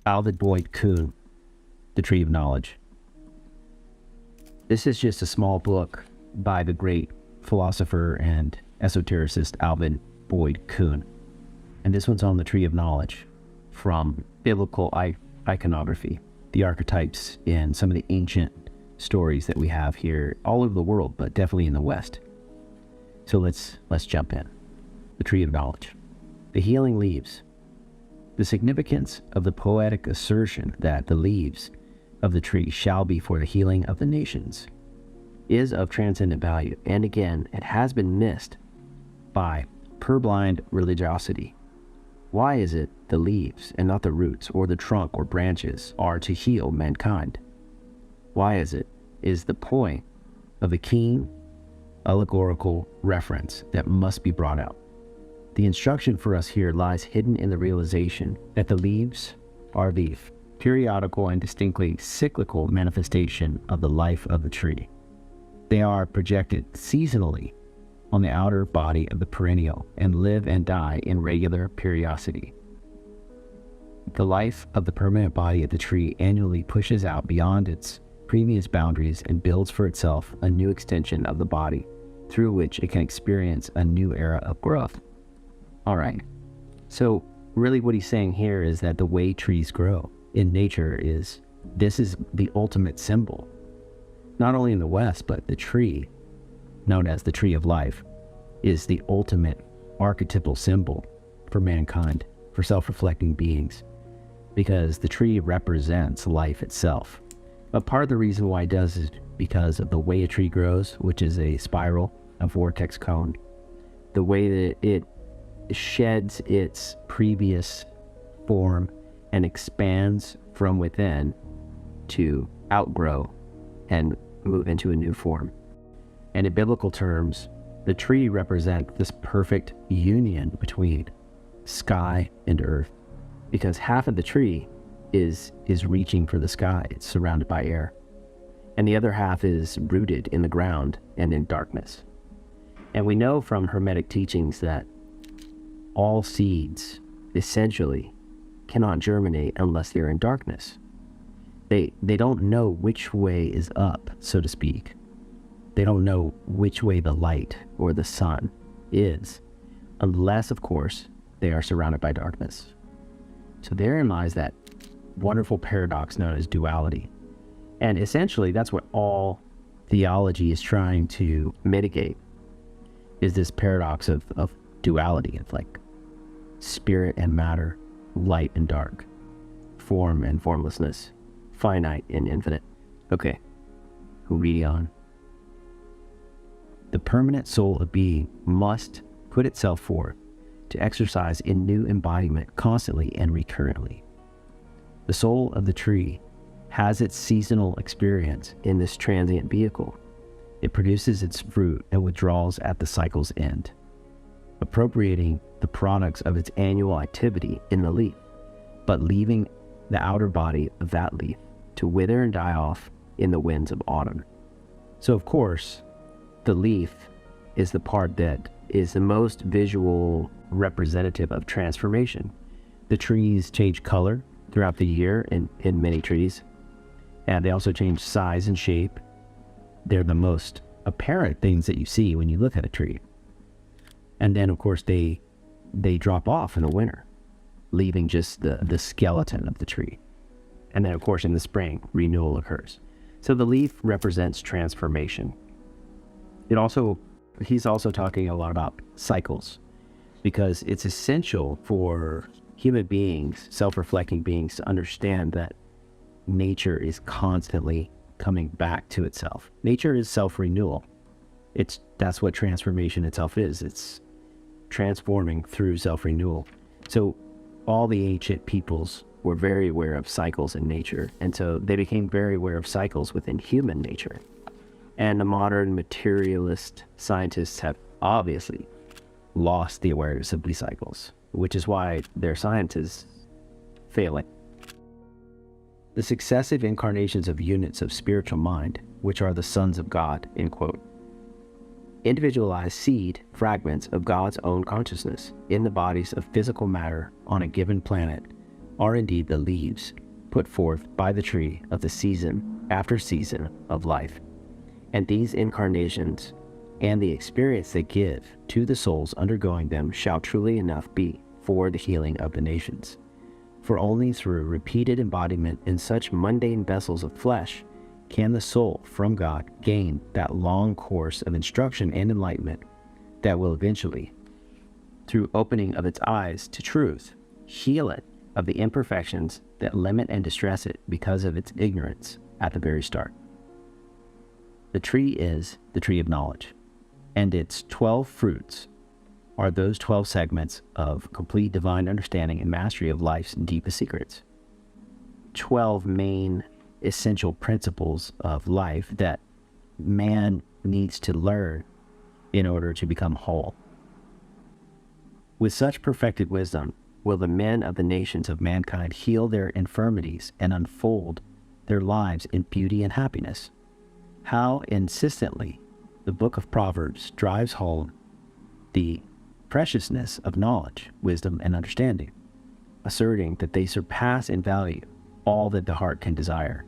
Alvin Boyd Kuhn, The Tree of Knowledge. This is just a small book by the great philosopher and esotericist Alvin Boyd Kuhn. And this one's on the Tree of Knowledge from biblical iconography, the archetypes in some of the ancient stories that we have here all over the world, but definitely in the West. So let's jump in. The Tree of Knowledge. The healing leaves. The significance of the poetic assertion that the leaves of the tree shall be for the healing of the nations is of transcendent value, and again, it has been missed by purblind religiosity. Why is it the leaves and not the roots or the trunk or branches are to heal mankind? Why is the point of the keen allegorical reference that must be brought out. The instruction for us here lies hidden in the realization that the leaves are the periodical and distinctly cyclical manifestation of the life of the tree. They are projected seasonally on the outer body of the perennial and live and die in regular periodicity. The life of the permanent body of the tree annually pushes out beyond its previous boundaries and builds for itself a new extension of the body through which it can experience a new era of growth. All right, so really what he's saying here is that the way trees grow in nature this is the ultimate symbol, not only in the West, but the tree, known as the tree of life, is the ultimate archetypal symbol for mankind, for self-reflecting beings, because the tree represents life itself. But part of the reason why it does is because of the way a tree grows, which is a spiral, a vortex cone, the way that it sheds its previous form and expands from within to outgrow and move into a new form. And in biblical terms, the tree represents this perfect union between sky and earth, because half of the tree is reaching for the sky. It's surrounded by air, and the other half is rooted in the ground and in darkness. And we know from Hermetic teachings that all seeds essentially cannot germinate unless they're in darkness. They don't know which way is up, so to speak. They don't know which way the light or the sun is, unless, of course, they are surrounded by darkness. So therein lies that wonderful paradox known as duality. And essentially, that's what all theology is trying to mitigate, is this paradox of duality, of like spirit and matter, light and dark, form and formlessness, finite and infinite. Okay, read on. The permanent soul of being must put itself forth to exercise in new embodiment constantly and recurrently. The soul of the tree has its seasonal experience in this transient vehicle. It produces its fruit and withdraws at the cycle's end, appropriating the products of its annual activity in the leaf, but leaving the outer body of that leaf to wither and die off in the winds of autumn. So of course, the leaf is the part that is the most visual representative of transformation. The trees change color throughout the year in many trees, and they also change size and shape. They're the most apparent things that you see when you look at a tree. And then of course they drop off in the winter, leaving just the skeleton of the tree. And then of course in the spring, renewal occurs. So the leaf represents transformation. He's also talking a lot about cycles, because it's essential for human beings, self-reflecting beings, to understand that nature is constantly coming back to itself. Nature is self-renewal. That's what transformation itself is. It's transforming through self-renewal. So all the ancient peoples were very aware of cycles in nature, and so they became very aware of cycles within human nature. And the modern materialist scientists have obviously lost the awareness of these cycles, which is why their science is failing. The successive incarnations of units of spiritual mind, which are the sons of God, end quote, individualized seed fragments of God's own consciousness in the bodies of physical matter on a given planet are indeed the leaves put forth by the tree of the season after season of life. And these incarnations and the experience they give to the souls undergoing them shall truly enough be for the healing of the nations. For only through repeated embodiment in such mundane vessels of flesh can the soul from God gain that long course of instruction and enlightenment that will eventually, through opening of its eyes to truth, heal it of the imperfections that limit and distress it because of its ignorance at the very start. The tree is the tree of knowledge, and its 12 fruits are those 12 segments of complete divine understanding and mastery of life's deepest secrets. 12 main essential principles of life that man needs to learn in order to become whole. With such perfected wisdom will the men of the nations of mankind heal their infirmities and unfold their lives in beauty and happiness. How insistently the book of Proverbs drives home the preciousness of knowledge, wisdom, and understanding, asserting that they surpass in value all that the heart can desire.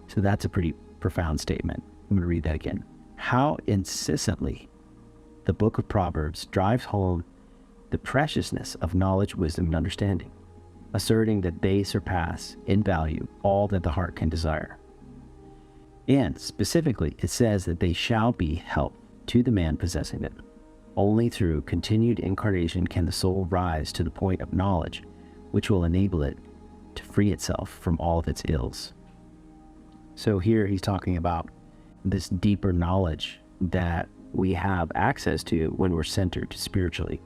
So that's a pretty profound statement. I'm going to read that again. How insistently the book of Proverbs drives home the preciousness of knowledge, wisdom, and understanding, asserting that they surpass in value all that the heart can desire. And specifically, it says that they shall be help to the man possessing them. Only through continued incarnation can the soul rise to the point of knowledge, which will enable it to free itself from all of its ills. So here he's talking about this deeper knowledge that we have access to when we're centered spiritually.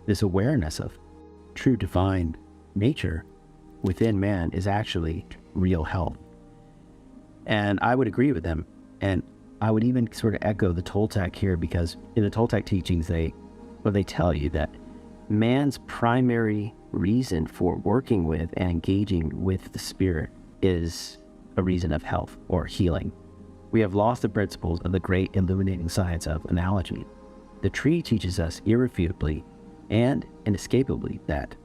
This awareness of true divine nature within man is actually real health. And I would agree with them. And I would even sort of echo the Toltec here, because in the Toltec teachings, they tell you that man's primary reason for working with and engaging with the spirit is a reason of health or healing. We have lost the principles of the great illuminating science of analogy. The tree teaches us irrefutably and inescapably that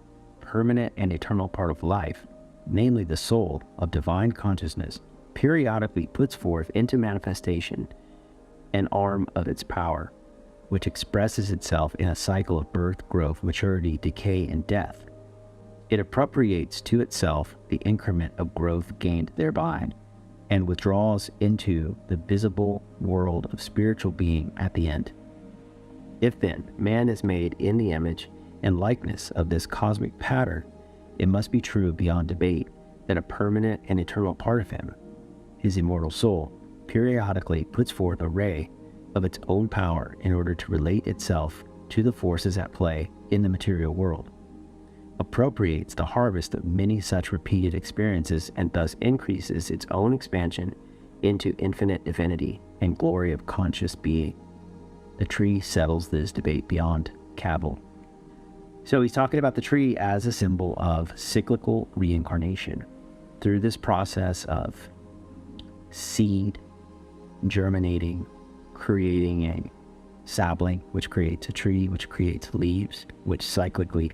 permanent and eternal part of life, namely the soul of divine consciousness, periodically puts forth into manifestation an arm of its power, which expresses itself in a cycle of birth, growth, maturity, decay, and death. It appropriates to itself the increment of growth gained thereby, and withdraws into the visible world of spiritual being at the end. If then man is made in the image and likeness of this cosmic pattern, it must be true beyond debate that a permanent and eternal part of him, his immortal soul, periodically puts forth a ray of its own power in order to relate itself to the forces at play in the material world, appropriates the harvest of many such repeated experiences, and thus increases its own expansion into infinite divinity and glory of conscious being. The tree settles this debate beyond cavil. So he's talking about the tree as a symbol of cyclical reincarnation. Through this process of seed germinating, creating a sapling, which creates a tree, which creates leaves, which cyclically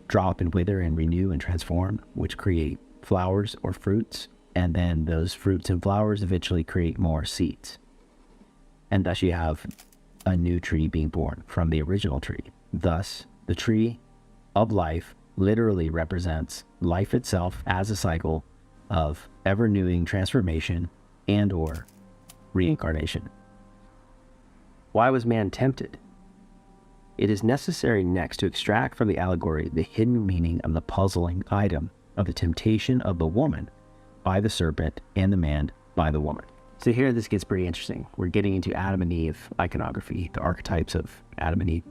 drop and wither and renew and transform, which create flowers or fruits, and then those fruits and flowers eventually create more seeds. And thus you have a new tree being born from the original tree. Thus, the tree of life literally represents life itself as a cycle of ever-renewing transformation and or reincarnation. Why was man tempted? It is necessary next to extract from the allegory the hidden meaning of the puzzling item of the temptation of the woman by the serpent and the man by the woman. So here this gets pretty interesting. We're getting into Adam and Eve iconography, the archetypes of Adam and Eve.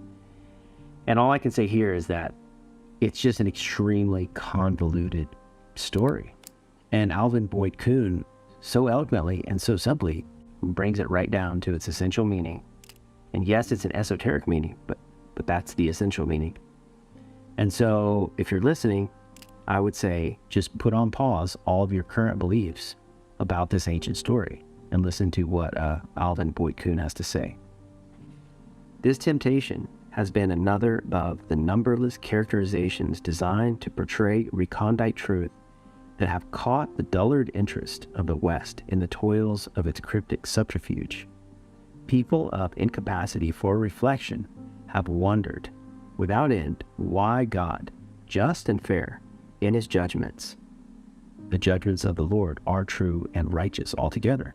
And all I can say here is that it's just an extremely convoluted story. And Alvin Boyd Kuhn so eloquently and so simply brings it right down to its essential meaning. And yes, it's an esoteric meaning, but that's the essential meaning. And so if you're listening, I would say just put on pause all of your current beliefs about this ancient story and listen to what Alvin Boyd Kuhn has to say. This temptation has been another of the numberless characterizations designed to portray recondite truth that have caught the dullard interest of the West in the toils of its cryptic subterfuge. People of incapacity for reflection have wondered, without end, why God, just and fair in his judgments, the judgments of the Lord are true and righteous altogether,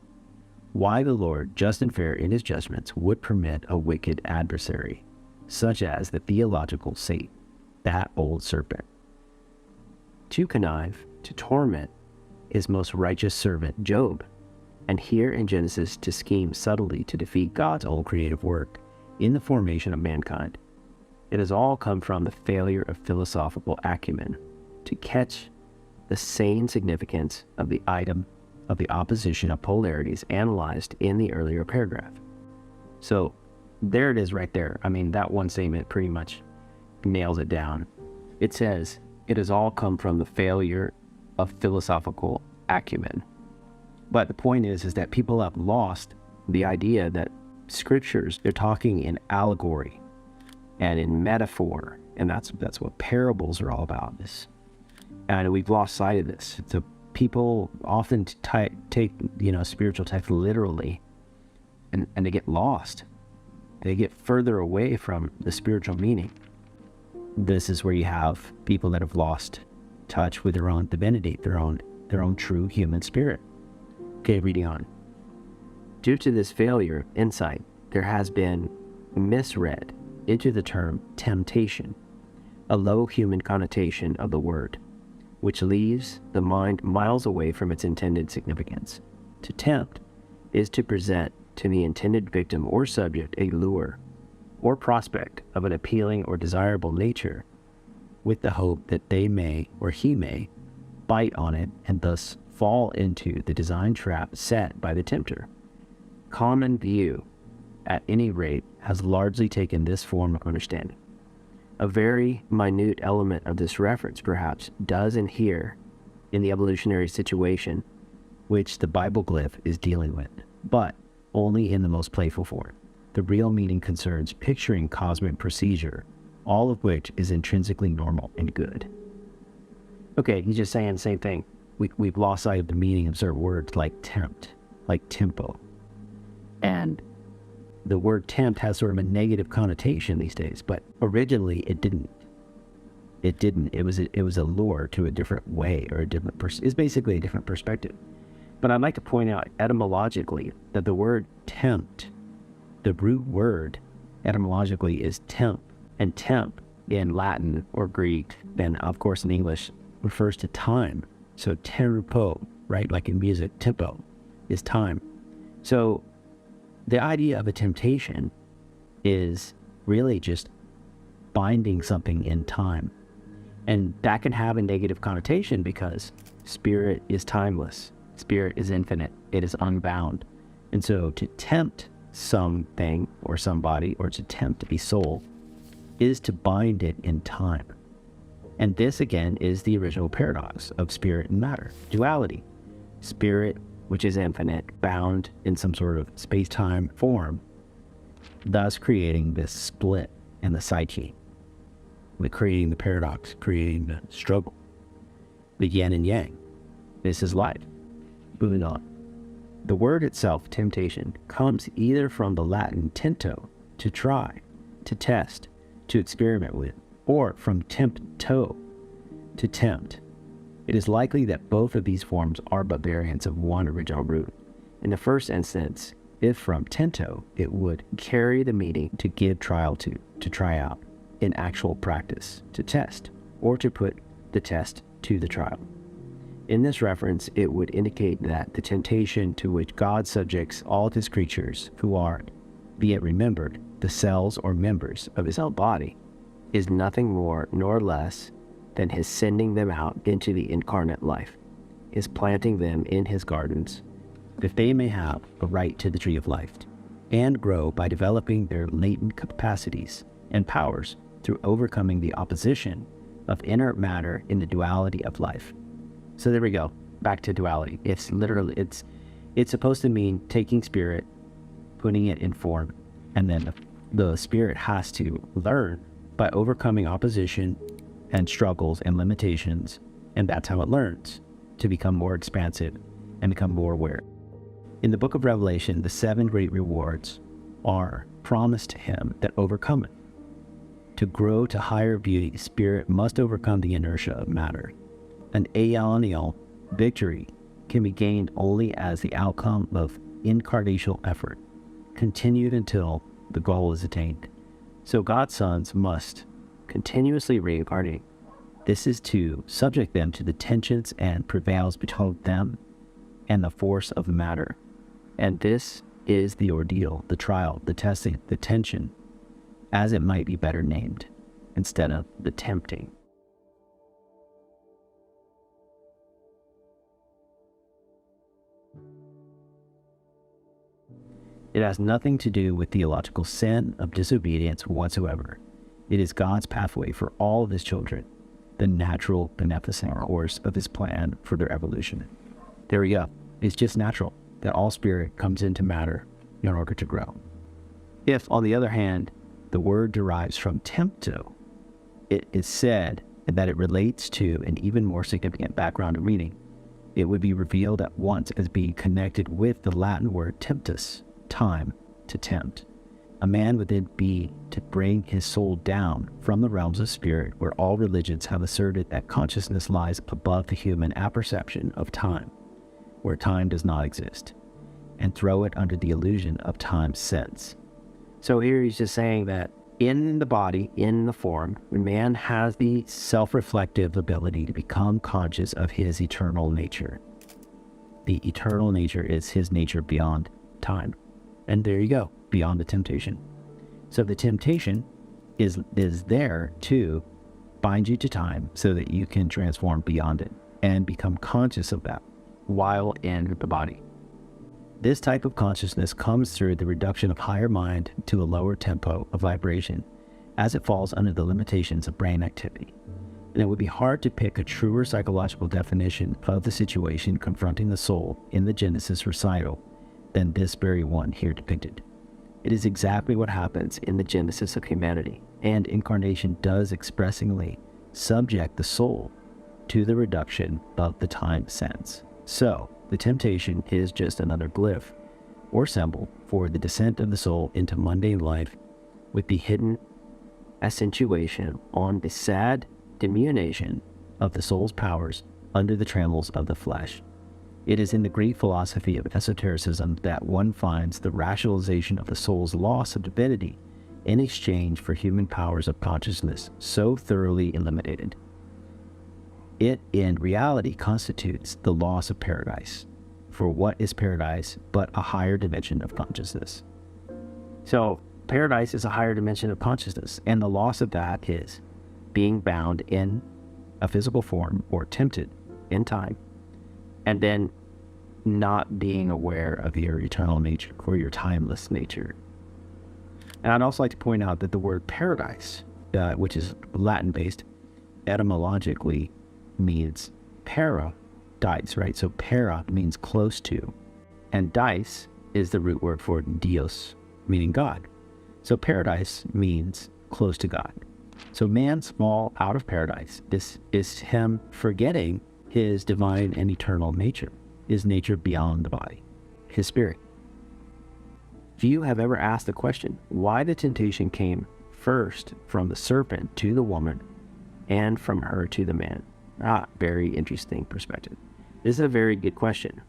why the Lord, just and fair in his judgments, would permit a wicked adversary, such as the theological Satan, that old serpent, to connive, to torment his most righteous servant Job, and here in Genesis to scheme subtly to defeat God's own creative work in the formation of mankind. It has all come from the failure of philosophical acumen to catch the sane significance of the item of the opposition of polarities analyzed in the earlier paragraph. So there it is right there. I mean, that one statement pretty much nails it down. It says, it has all come from the failure of philosophical acumen. But the point is that people have lost the idea that scriptures, they're talking in allegory and in metaphor, and that's what parables are all about. And we've lost sight of this. So people often take spiritual text literally, and they get lost. They get further away from the spiritual meaning. This is where you have people that have lost touch with their own divinity, their own true human spirit. Okay, reading on. Due to this failure of insight, there has been misread into the term temptation, a low human connotation of the word, which leaves the mind miles away from its intended significance. To tempt is to present to the intended victim or subject a lure or prospect of an appealing or desirable nature, with the hope that they may, or he may, bite on it and thus fall into the design trap set by the tempter. Common view, at any rate, has largely taken this form of understanding. A very minute element of this reference, perhaps, does inhere in the evolutionary situation which the Bible glyph is dealing with, but only in the most playful form. The real meaning concerns picturing cosmic procedure, all of which is intrinsically normal and good. Okay, he's just saying the same thing. We've lost sight of the meaning of certain words like tempt, like tempo. And the word tempt has sort of a negative connotation these days, but originally it didn't. It didn't. It was a lure to a different way, or a different it's basically a different perspective. But I'd like to point out etymologically that the word tempt, the root word etymologically is temp, and temp in Latin or Greek, then of course in English, refers to time. So tempo, right? Like in music, tempo is time. So the idea of a temptation is really just binding something in time. And that can have a negative connotation because spirit is timeless. Spirit is infinite. It is unbound. And so to tempt something or somebody, or to tempt a soul, is to bind it in time. And this again is the original paradox of spirit and matter, duality. Spirit, which is infinite, bound in some sort of space-time form, thus creating this split in the psyche, with creating the paradox, creating the struggle, the yin and yang. This is life. Moving on. The word itself, temptation, comes either from the Latin tento, to try, to test, to experiment with, or from tempto, to tempt. It is likely that both of these forms are but variants of one original root. In the first instance, if from tento, it would carry the meaning to give trial to try out, in actual practice, to test, or to put the test to the trial. In this reference, it would indicate that the temptation to which God subjects all of his creatures who are, be it remembered, the cells or members of his own body, is nothing more nor less than his sending them out into the incarnate life, his planting them in his gardens, that they may have a right to the tree of life, and grow by developing their latent capacities and powers through overcoming the opposition of inert matter in the duality of life. So there we go, back to duality. It's literally, it's supposed to mean taking spirit, putting it in form, and then the spirit has to learn by overcoming opposition and struggles and limitations, and that's how it learns to become more expansive and become more aware. In the book of Revelation, the 7 great rewards are promised to him that overcome it. To grow to higher beauty, spirit must overcome the inertia of matter. An aeonial victory can be gained only as the outcome of incarnational effort, continued until the goal is attained. So God's sons must continuously reincarnate. This is to subject them to the tensions and prevails between them and the force of matter. And this is the ordeal, the trial, the testing, the tension, as it might be better named, instead of the tempting. It has nothing to do with theological sin of disobedience whatsoever. It is God's pathway for all of his children, the natural, beneficent course of his plan for their evolution. There we go. It's just natural that all spirit comes into matter in order to grow. If, on the other hand, the word derives from tempto, it is said that it relates to an even more significant background of meaning. It would be revealed at once as being connected with the Latin word temptus, time, to tempt. A man would then be to bring his soul down from the realms of spirit, where all religions have asserted that consciousness lies above the human apperception of time, where time does not exist, and throw it under the illusion of time's sense. So here he's just saying that in the body, in the form, man has the self-reflective ability to become conscious of his eternal nature. The eternal nature is his nature beyond time. And there you go, beyond the temptation. So the temptation is there to bind you to time so that you can transform beyond it and become conscious of that while in the body. This type of consciousness comes through the reduction of higher mind to a lower tempo of vibration as it falls under the limitations of brain activity. And it would be hard to pick a truer psychological definition of the situation confronting the soul in the Genesis recital than this very one here depicted. It is exactly what happens in the genesis of humanity, and incarnation does expressingly subject the soul to the reduction of the time sense. So, the temptation is just another glyph or symbol for the descent of the soul into mundane life with the hidden accentuation on the sad diminution of the soul's powers under the trammels of the flesh. It is in the Greek philosophy of esotericism that one finds the rationalization of the soul's loss of divinity in exchange for human powers of consciousness so thoroughly eliminated. It, in reality, constitutes the loss of paradise. For what is paradise but a higher dimension of consciousness? So, paradise is a higher dimension of consciousness, and the loss of that is being bound in a physical form or tempted in time, and then not being aware of your eternal nature or your timeless nature. And I'd also like to point out that the word paradise, which is Latin-based, etymologically means para, dice, right? So para means close to, and dice is the root word for Dios, meaning God. So paradise means close to God. So man's fall out of paradise. This is him forgetting his divine and eternal nature, his nature beyond the body, his spirit. Few have ever asked the question why the temptation came first from the serpent to the woman and from her to the man. Very interesting perspective. This is a very good question,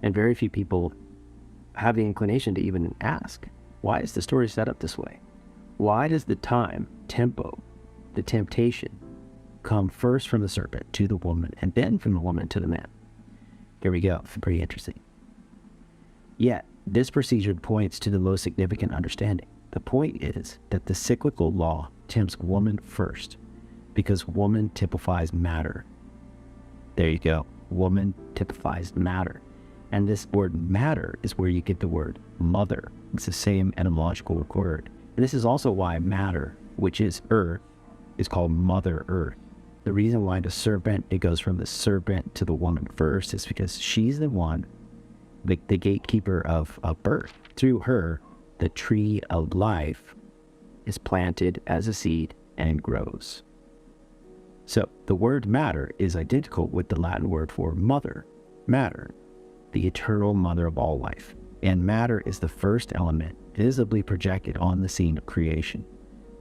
and very few people have the inclination to even ask, why is the story set up this way? Why does the time, tempo, the temptation, come first from the serpent to the woman and then from the woman to the man? Here we go. Pretty interesting. Yet, this procedure points to the most significant understanding. The point is that the cyclical law tempts woman first because woman typifies matter. There you go. Woman typifies matter. And this word matter is where you get the word mother. It's the same etymological word. And this is also why matter, which is earth, is called Mother Earth. The reason why the serpent, it goes from the serpent to the woman first, is because she's the one, the gatekeeper of birth. Through her, the tree of life is planted as a seed and grows. So the word matter is identical with the Latin word for mother, matter, the eternal mother of all life. And matter is the first element visibly projected on the scene of creation.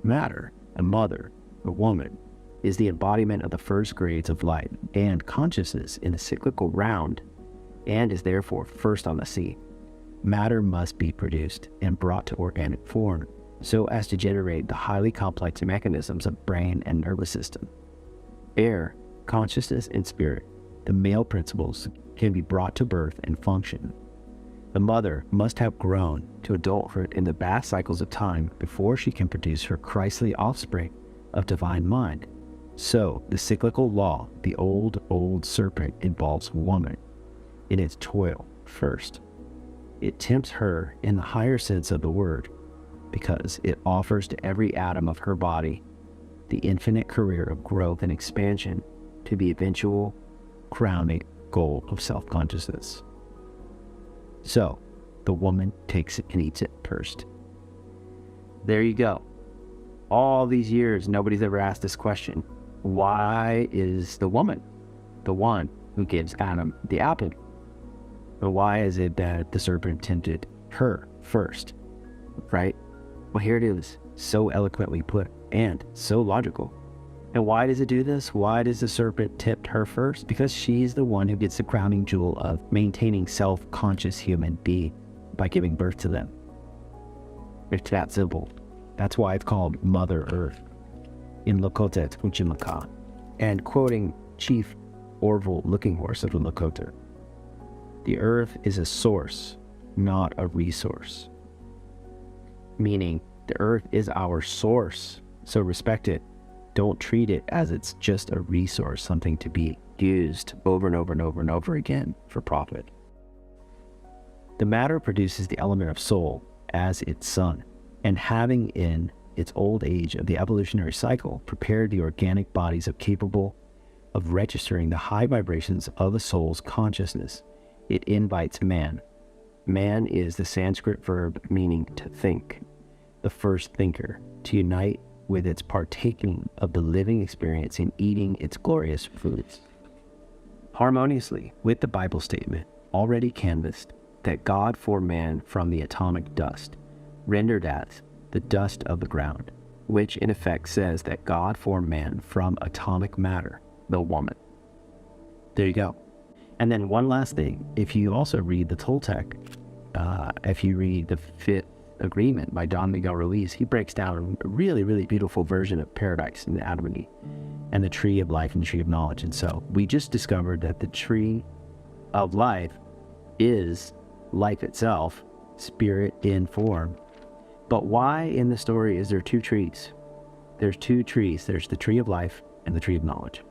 Matter, a mother, a woman, is the embodiment of the first grades of life and consciousness in the cyclical round, and is therefore first on the scene. Matter must be produced and brought to organic form so as to generate the highly complex mechanisms of brain and nervous system. Air, consciousness, and spirit, the male principles, can be brought to birth and function. The mother must have grown to adulthood in the vast cycles of time before she can produce her Christly offspring of divine mind. So, the cyclical law, the old serpent, involves woman in its toil first. It tempts her in the higher sense of the word, because it offers to every atom of her body the infinite career of growth and expansion to the eventual crowning goal of self-consciousness. So, the woman takes it and eats it first. There you go. All these years, nobody's ever asked this question. Why is the woman the one who gives Adam the apple? But why is it that the serpent tempted her first? Right? Well, here it is, so eloquently put and so logical. And why does it do this? Why does the serpent tempt her first? Because she's the one who gets the crowning jewel of maintaining self-conscious human being by giving birth to them. It's that simple. That's why it's called Mother Earth in Lakota Tmuchimaka. And quoting Chief Orville Looking Horse of the Lakota, the earth is a source, not a resource. Meaning, the earth is our source, so respect it. Don't treat it as it's just a resource, something to be used over and over and over and over again for profit. The matter produces the element of soul as its son, and having in its old age of the evolutionary cycle prepared the organic bodies capable of registering the high vibrations of a soul's consciousness, it invites man. Man is the Sanskrit verb meaning to think, the first thinker, to unite with its partaking of the living experience in eating its glorious foods. Harmoniously with the Bible statement, already canvassed, that God formed man from the atomic dust, rendered as the dust of the ground, which in effect says that God formed man from atomic matter, the woman. There you go. And then one last thing, if you also read the Toltec, if you read the Fifth Agreement by Don Miguel Ruiz, he breaks down a really, really beautiful version of paradise in the Adam and Eve, and the tree of life and the tree of knowledge. And so we just discovered that the tree of life is life itself, spirit in form. But why in the story is there two trees? There's two trees. There's the tree of life and the tree of knowledge.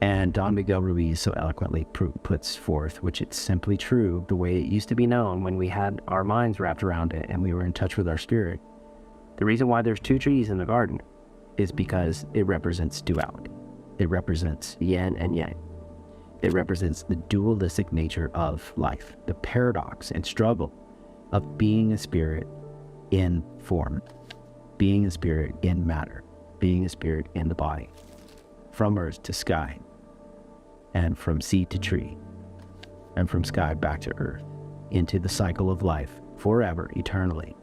And Don Miguel Ruiz so eloquently puts forth, which it's simply true, the way it used to be known when we had our minds wrapped around it and we were in touch with our spirit. The reason why there's two trees in the garden is because it represents duality. It represents yin and yang. It represents the dualistic nature of life, the paradox and struggle of being a spirit in form, being a spirit in matter, being a spirit in the body, from earth to sky, and from seed to tree, and from sky back to earth, into the cycle of life, forever, eternally.